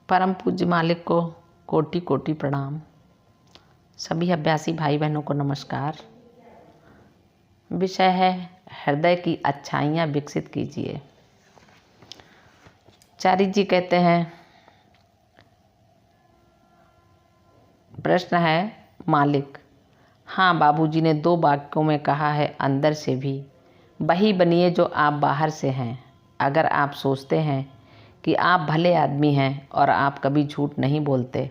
परम पूज्य मालिक को कोटि कोटि प्रणाम। सभी अभ्यासी भाई बहनों को नमस्कार। विषय है हृदय की अच्छाइयाँ विकसित कीजिए। चारी जी कहते हैं, प्रश्न है मालिक, हाँ बाबूजी ने 2 वाक्यों में कहा है, अंदर से भी वही बनिए जो आप बाहर से हैं। अगर आप सोचते हैं कि आप भले आदमी हैं और आप कभी झूठ नहीं बोलते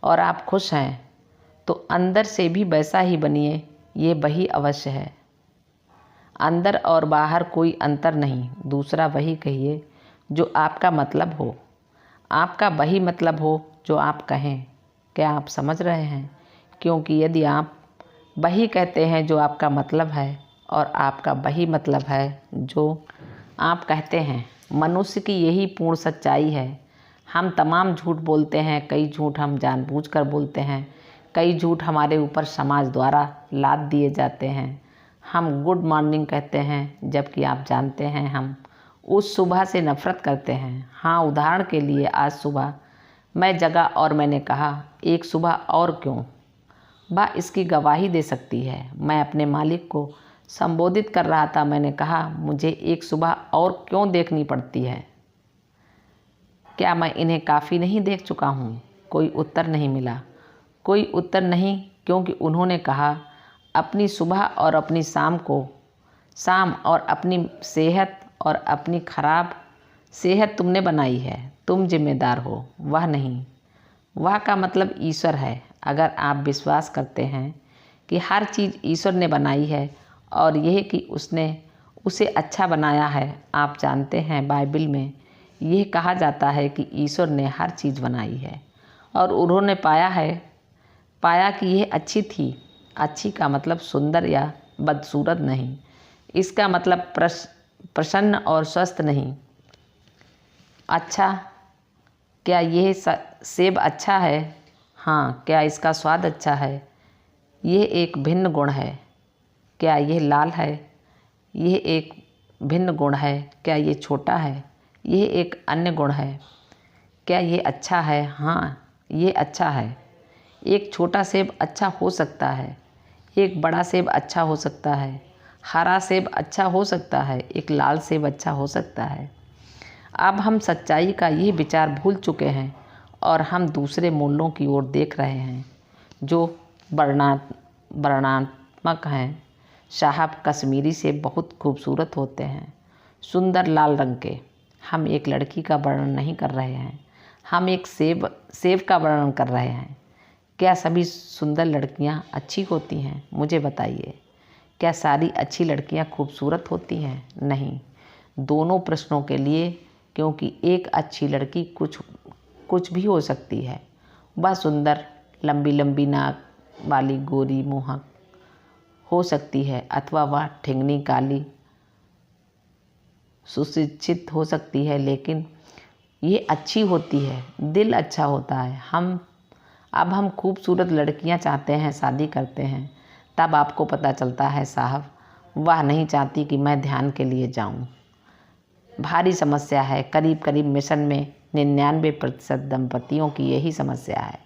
और आप खुश हैं, तो अंदर से भी वैसा ही बनिए, ये वही अवश्य है। अंदर और बाहर कोई अंतर नहीं। दूसरा वही कहिए जो आपका मतलब हो, आपका वही मतलब हो जो आप कहें। क्या आप समझ रहे हैं? क्योंकि यदि आप वही कहते हैं जो आपका मतलब है और आपका वही मतलब है जो आप कहते हैं, मनुष्य की यही पूर्ण सच्चाई है। हम तमाम झूठ बोलते हैं, कई झूठ हम जानबूझकर बोलते हैं, कई झूठ हमारे ऊपर समाज द्वारा लाद दिए जाते हैं। हम गुड मॉर्निंग कहते हैं जबकि आप जानते हैं हम उस सुबह से नफ़रत करते हैं। हाँ, उदाहरण के लिए आज सुबह मैं जगा और मैंने कहा, एक सुबह और क्यों? वह इसकी गवाही दे सकती है। मैं अपने मालिक को संबोधित कर रहा था। मैंने कहा, मुझे एक सुबह और क्यों देखनी पड़ती है? क्या मैं इन्हें काफ़ी नहीं देख चुका हूँ? कोई उत्तर नहीं मिला। कोई उत्तर नहीं, क्योंकि उन्होंने कहा, अपनी सुबह और अपनी शाम और अपनी सेहत और अपनी खराब सेहत तुमने बनाई है। तुम जिम्मेदार हो, वह नहीं। वह का मतलब ईश्वर है। अगर आप विश्वास करते हैं कि हर चीज़ ईश्वर ने बनाई है और यह कि उसने उसे अच्छा बनाया है, आप जानते हैं बाइबल में यह कहा जाता है कि ईश्वर ने हर चीज़ बनाई है और उन्होंने पाया कि यह अच्छी थी। अच्छी का मतलब सुंदर या बदसूरत नहीं। इसका मतलब प्रसन्न और स्वस्थ नहीं। अच्छा, क्या यह सेब अच्छा है? हाँ। क्या इसका स्वाद अच्छा है? यह एक भिन्न गुण है। क्या यह लाल है? यह एक भिन्न गुण है। क्या यह छोटा है? यह एक अन्य गुण है। क्या यह अच्छा है? हाँ, यह अच्छा है। एक छोटा सेब अच्छा हो सकता है, एक बड़ा सेब अच्छा हो सकता है, हरा सेब अच्छा हो सकता है, एक लाल सेब अच्छा हो सकता है। अब हम सच्चाई का यह विचार भूल चुके हैं और हम दूसरे मूल्यों की ओर देख रहे हैं जो वर्णनात्मक हैं। साहब, कश्मीरी सेब बहुत खूबसूरत होते हैं, सुंदर लाल रंग के। हम एक लड़की का वर्णन नहीं कर रहे हैं, हम एक सेब का वर्णन कर रहे हैं। क्या सभी सुंदर लड़कियां अच्छी होती हैं? मुझे बताइए। क्या सारी अच्छी लड़कियां खूबसूरत होती हैं? नहीं। दोनों प्रश्नों के लिए, क्योंकि एक अच्छी लड़की कुछ भी हो सकती है। वह सुंदर लंबी लंबी नाक वाली गोरी मोहक हो सकती है, अथवा वह ठिंगनी काली सुशिक्षित हो सकती है, लेकिन ये अच्छी होती है। दिल अच्छा होता है। अब हम खूबसूरत लड़कियां चाहते हैं, शादी करते हैं, तब आपको पता चलता है साहब, वह नहीं चाहती कि मैं ध्यान के लिए जाऊं। भारी समस्या है। करीब करीब मिशन में 99% दंपतियों की यही समस्या है।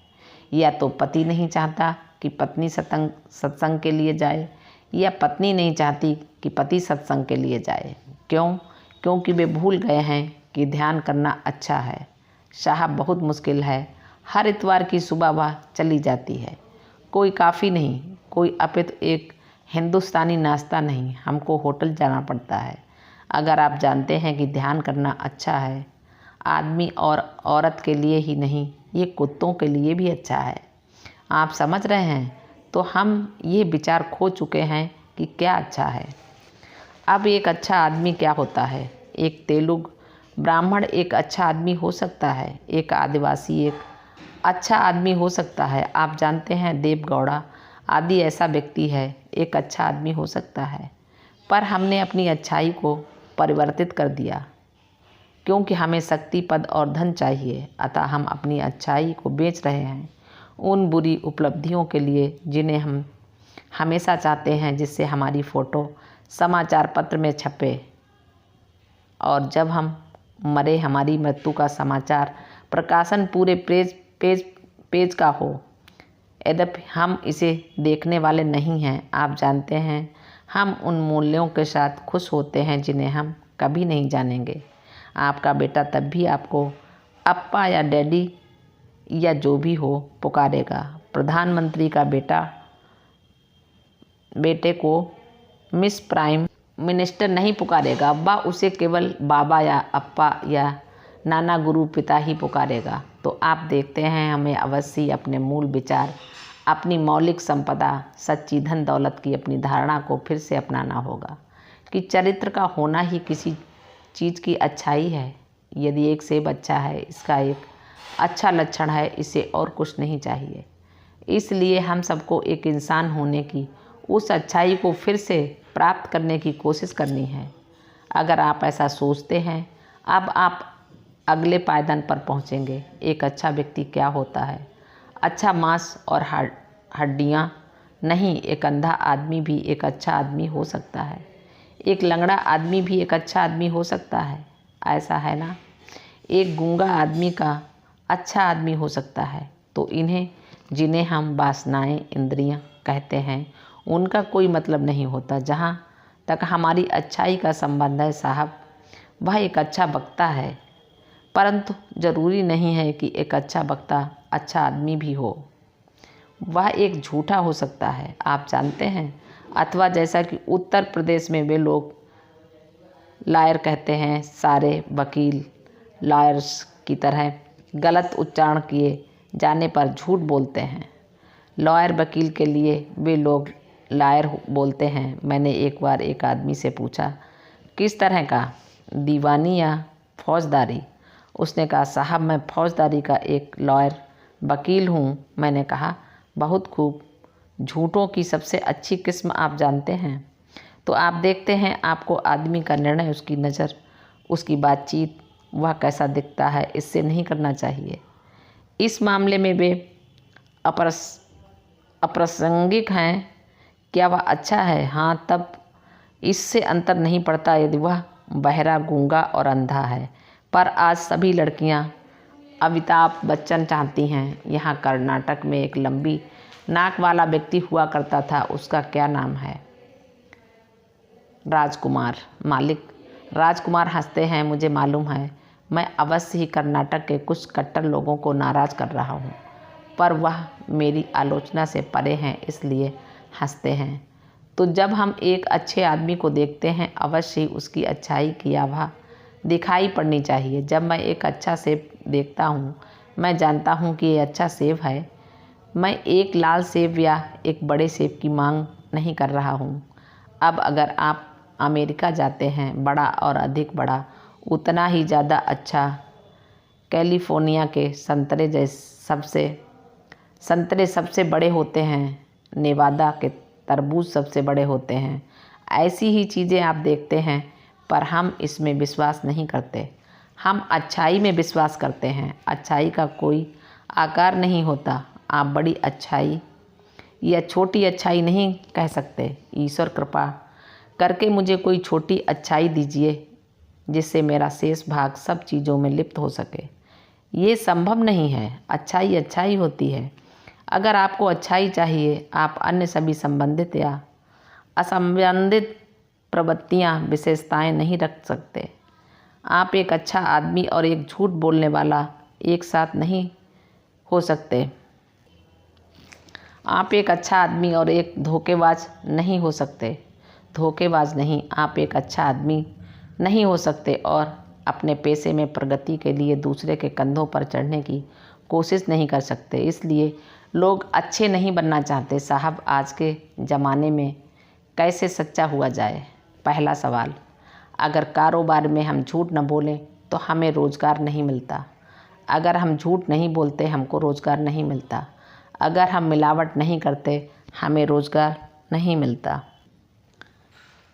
या तो पति नहीं चाहता कि पत्नी सत्संग के लिए जाए, या पत्नी नहीं चाहती कि पति सत्संग के लिए जाए। क्यों? क्योंकि वे भूल गए हैं कि ध्यान करना अच्छा है। साहब, बहुत मुश्किल है। हर इतवार की सुबह वह चली जाती है। कोई काफ़ी नहीं, कोई अपितु एक हिंदुस्तानी नाश्ता नहीं, हमको होटल जाना पड़ता है। अगर आप जानते हैं कि ध्यान करना अच्छा है, आदमी और औरत के लिए ही नहीं, ये कुत्तों के लिए भी अच्छा है। आप समझ रहे हैं? तो हम ये विचार खो चुके हैं कि क्या अच्छा है। अब एक अच्छा आदमी क्या होता है? एक तेलुगु ब्राह्मण एक अच्छा आदमी हो सकता है, एक आदिवासी एक अच्छा आदमी हो सकता है। आप जानते हैं देव गौड़ा आदि ऐसा व्यक्ति है, एक अच्छा आदमी हो सकता है। पर हमने अपनी अच्छाई को परिवर्तित कर दिया, क्योंकि हमें शक्ति, पद और धन चाहिए। अतः हम अपनी अच्छाई को बेच रहे हैं उन बुरी उपलब्धियों के लिए जिन्हें हम हमेशा चाहते हैं, जिससे हमारी फ़ोटो समाचार पत्र में छपे और जब हम मरे हमारी मृत्यु का समाचार प्रकाशन पूरे पेज का हो। यद्यपि हम इसे देखने वाले नहीं हैं। आप जानते हैं, हम उन मूल्यों के साथ खुश होते हैं जिन्हें हम कभी नहीं जानेंगे। आपका बेटा तब भी आपको अप्पा या डैडी या जो भी हो पुकारेगा। प्रधानमंत्री का बेटे को मिस प्राइम मिनिस्टर नहीं पुकारेगा। वह उसे केवल बाबा या अप्पा या नाना गुरु पिता ही पुकारेगा। तो आप देखते हैं, हमें अवश्य अपने मूल विचार, अपनी मौलिक संपदा, सच्ची धन दौलत की अपनी धारणा को फिर से अपनाना होगा कि चरित्र का होना ही किसी चीज़ की अच्छाई है। यदि एक सेब अच्छा है, इसका एक अच्छा लक्षण है, इसे और कुछ नहीं चाहिए। इसलिए हम सबको एक इंसान होने की उस अच्छाई को फिर से प्राप्त करने की कोशिश करनी है। अगर आप ऐसा सोचते हैं, अब आप अगले पायदान पर पहुंचेंगे। एक अच्छा व्यक्ति क्या होता है? अच्छा मांस और हड्डियाँ नहीं, एक अंधा आदमी भी एक अच्छा आदमी हो सकता है। एक लंगड़ा आदमी भी एक अच्छा आदमी हो सकता है। ऐसा है ना? एक गूंगा आदमी का अच्छा आदमी हो सकता है। तो जिन्हें हम वासनाएं, इंद्रियां कहते हैं, उनका कोई मतलब नहीं होता। जहाँ तक हमारी अच्छाई का संबंध है साहब, वह एक अच्छा वक्ता है। परंतु जरूरी नहीं है कि एक अच्छा वक्ता अच्छा आदमी भी हो। वह एक झूठा हो सकता है, आप जानते हैं। अथवा जैसा कि उत्तर प्रदेश में वे लोग लायर कहते हैं, सारे वकील लायर्स की तरह गलत उच्चारण किए जाने पर झूठ बोलते हैं। लॉयर वकील के लिए वे लोग लायर बोलते हैं। मैंने एक बार एक आदमी से पूछा, किस तरह का, दीवानी या फौजदारी? उसने कहा, साहब मैं फौजदारी का एक लॉयर वकील हूँ। मैंने कहा, बहुत खूब। झूठों की सबसे अच्छी किस्म आप जानते हैं। तो आप देखते हैं, आपको आदमी का निर्णय उसकी नज़र, उसकी बातचीत, वह कैसा दिखता है, इससे नहीं करना चाहिए। इस मामले में वे अप्रासंगिक हैं। क्या वह अच्छा है? हाँ, तब इससे अंतर नहीं पड़ता यदि वह बहरा, गूंगा और अंधा है। पर आज सभी लड़कियां अमिताभ बच्चन चाहती हैं। यहाँ कर्नाटक में एक लंबी नाक वाला व्यक्ति हुआ करता था, उसका क्या नाम है? राजकुमार। मालिक राजकुमार हंसते हैं। मुझे मालूम है, मैं अवश्य ही कर्नाटक के कुछ कट्टर लोगों को नाराज़ कर रहा हूँ, पर वह मेरी आलोचना से परे हैं, इसलिए हंसते हैं। तो जब हम एक अच्छे आदमी को देखते हैं, अवश्य ही उसकी अच्छाई की आभा दिखाई पड़नी चाहिए। जब मैं एक अच्छा सेब देखता हूँ, मैं जानता हूँ कि ये अच्छा सेब है। मैं एक लाल सेब या एक बड़े सेब की मांग नहीं कर रहा हूँ। अब अगर आप अमेरिका जाते हैं, बड़ा और अधिक बड़ा, उतना ही ज़्यादा अच्छा। कैलिफोर्निया के संतरे सबसे बड़े होते हैं। नेवादा के तरबूज सबसे बड़े होते हैं। ऐसी ही चीज़ें आप देखते हैं, पर हम इसमें विश्वास नहीं करते। हम अच्छाई में विश्वास करते हैं। अच्छाई का कोई आकार नहीं होता। आप बड़ी अच्छाई या छोटी अच्छाई नहीं कह सकते। ईश्वर कृपा करके मुझे कोई छोटी अच्छाई दीजिए, जिससे मेरा शेष भाग सब चीज़ों में लिप्त हो सके। ये संभव नहीं है। अच्छाई अच्छाई होती है। अगर आपको अच्छाई चाहिए, आप अन्य सभी संबंधित या असंबंधित प्रवृत्तियाँ, विशेषताएं नहीं रख सकते। आप एक अच्छा आदमी और एक झूठ बोलने वाला एक साथ नहीं हो सकते। आप एक अच्छा आदमी और एक धोखेबाज नहीं हो सकते। धोखेबाज नहीं, आप एक अच्छा आदमी नहीं हो सकते और अपने पेशे में प्रगति के लिए दूसरे के कंधों पर चढ़ने की कोशिश नहीं कर सकते। इसलिए लोग अच्छे नहीं बनना चाहते। साहब, आज के ज़माने में कैसे सच्चा हुआ जाए? पहला सवाल, अगर कारोबार में हम झूठ न बोलें तो हमें रोज़गार नहीं मिलता। अगर हम झूठ नहीं बोलते, हमको रोज़गार नहीं मिलता। अगर हम मिलावट नहीं करते, हमें रोज़गार नहीं मिलता।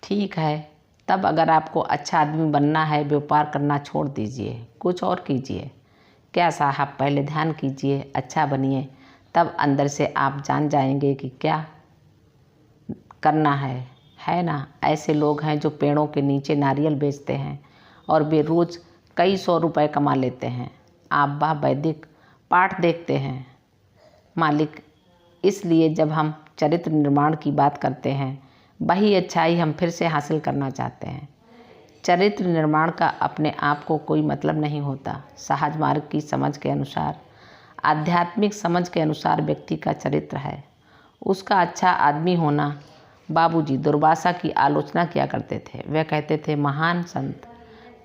ठीक है, तब अगर आपको अच्छा आदमी बनना है, व्यापार करना छोड़ दीजिए, कुछ और कीजिए। क्या साहब, पहले ध्यान कीजिए, अच्छा बनिए, तब अंदर से आप जान जाएंगे कि क्या करना है ना? ऐसे लोग हैं जो पेड़ों के नीचे नारियल बेचते हैं और वे रोज़ कई 100 रुपए कमा लेते हैं। आप वह वैदिक पाठ देखते हैं। मालिक, इसलिए जब हम चरित्र निर्माण की बात करते हैं, वही अच्छाई हम फिर से हासिल करना चाहते हैं। चरित्र निर्माण का अपने आप को कोई मतलब नहीं होता। सहज मार्ग की समझ के अनुसार, आध्यात्मिक समझ के अनुसार व्यक्ति का चरित्र है उसका अच्छा आदमी होना। बाबूजी दुर्वासा की आलोचना किया करते थे। वह कहते थे महान संत,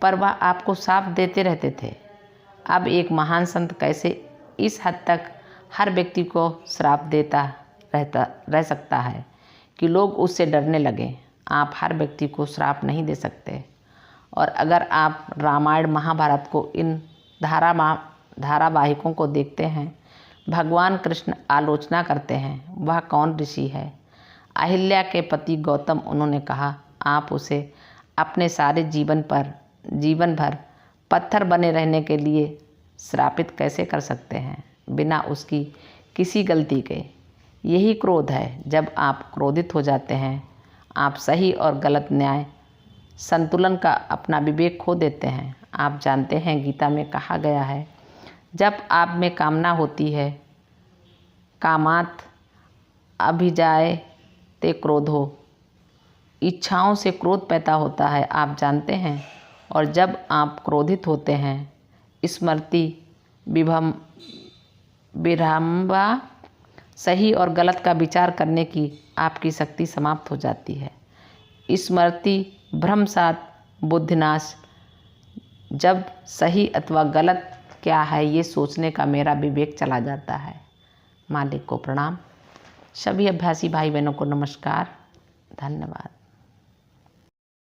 पर वह आपको साफ देते रहते थे। अब एक महान संत कैसे इस हद तक हर व्यक्ति को श्राप देता रह सकता है कि लोग उससे डरने लगें। आप हर व्यक्ति को श्राप नहीं दे सकते। और अगर आप रामायण महाभारत को इन धारावाहिकों को देखते हैं, भगवान कृष्ण आलोचना करते हैं वह कौन ऋषि है। अहिल्या के पति गौतम, उन्होंने कहा आप उसे अपने सारे जीवन भर पत्थर बने रहने के लिए श्रापित कैसे कर सकते हैं बिना उसकी किसी गलती के। यही क्रोध है। जब आप क्रोधित हो जाते हैं, आप सही और गलत न्याय संतुलन का अपना विवेक खो देते हैं। आप जानते हैं गीता में कहा गया है, जब आप में कामना होती है, कामात अभिजायते क्रोधो, इच्छाओं से क्रोध पैदा होता है, आप जानते हैं। और जब आप क्रोधित होते हैं, स्मृति विभ्रमा, सही और गलत का विचार करने की आपकी शक्ति समाप्त हो जाती है। स्मृति भ्रमसात बुद्धिनाश, जब सही अथवा गलत क्या है ये सोचने का मेरा विवेक चला जाता है। मालिक को प्रणाम। सभी अभ्यासी भाई बहनों को नमस्कार। धन्यवाद।